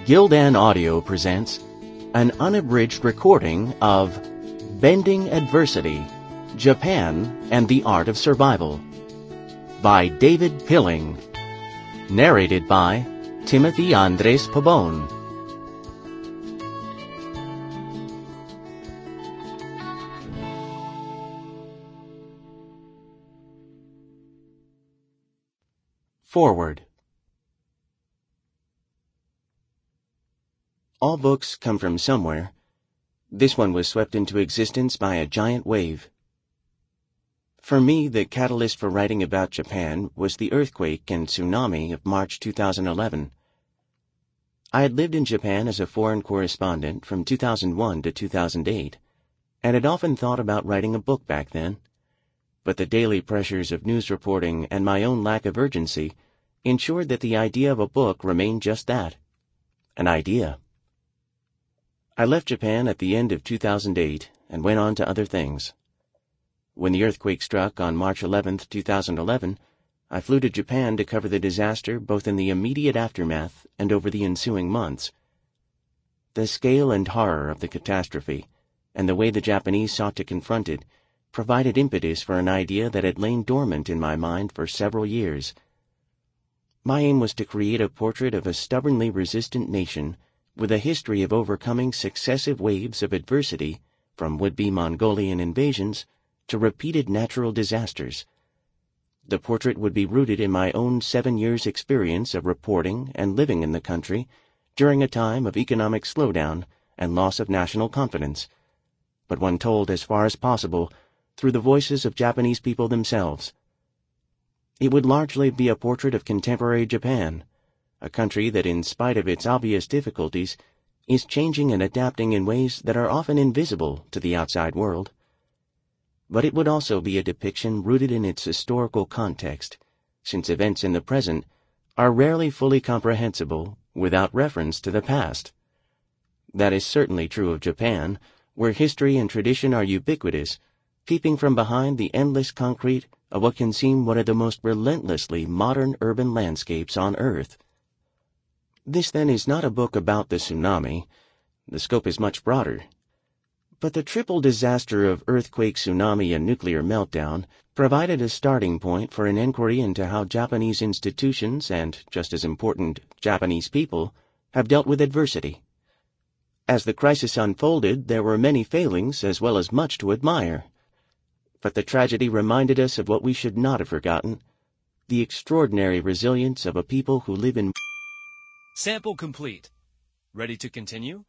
Gildan Audio presents an unabridged recording of Bending Adversity, Japan and the Art of Survival by David Pilling. Narrated by Timothy Andres Pabon. Forward. All books come from somewhere. This one was swept into existence by a giant wave. For me, the catalyst for writing about Japan was the earthquake and tsunami of March 2011. I had lived in Japan as a foreign correspondent from 2001 to 2008, and had often thought about writing a book back then. But the daily pressures of news reporting and my own lack of urgency ensured that the idea of a book remained just that, an idea. I left Japan at the end of 2008 and went on to other things. When the earthquake struck on March 11, 2011, I flew to Japan to cover the disaster both in the immediate aftermath and over the ensuing months. The scale and horror of the catastrophe, and the way the Japanese sought to confront it, provided impetus for an idea that had lain dormant in my mind for several years. My aim was to create a portrait of a stubbornly resistant nation with a history of overcoming successive waves of adversity, from would-be Mongolian invasions to repeated natural disasters. The portrait would be rooted in my own 7 years' experience of reporting and living in the country during a time of economic slowdown and loss of national confidence, but one told as far as possible through the voices of Japanese people themselves. It would largely be a portrait of contemporary Japan, a country that, in spite of its obvious difficulties, is changing and adapting in ways that are often invisible to the outside world. But it would also be a depiction rooted in its historical context, since events in the present are rarely fully comprehensible without reference to the past. That is certainly true of Japan, where history and tradition are ubiquitous, peeping from behind the endless concrete of what can seem one of the most relentlessly modern urban landscapes on Earth. This, then, is not a book about the tsunami. The scope is much broader. But the triple disaster of earthquake, tsunami, and nuclear meltdown provided a starting point for an inquiry into how Japanese institutions and, just as important, Japanese people have dealt with adversity. As the crisis unfolded, there were many failings as well as much to admire. But the tragedy reminded us of what we should not have forgotten, the extraordinary resilience of a people who live in... Sample complete. Ready to continue?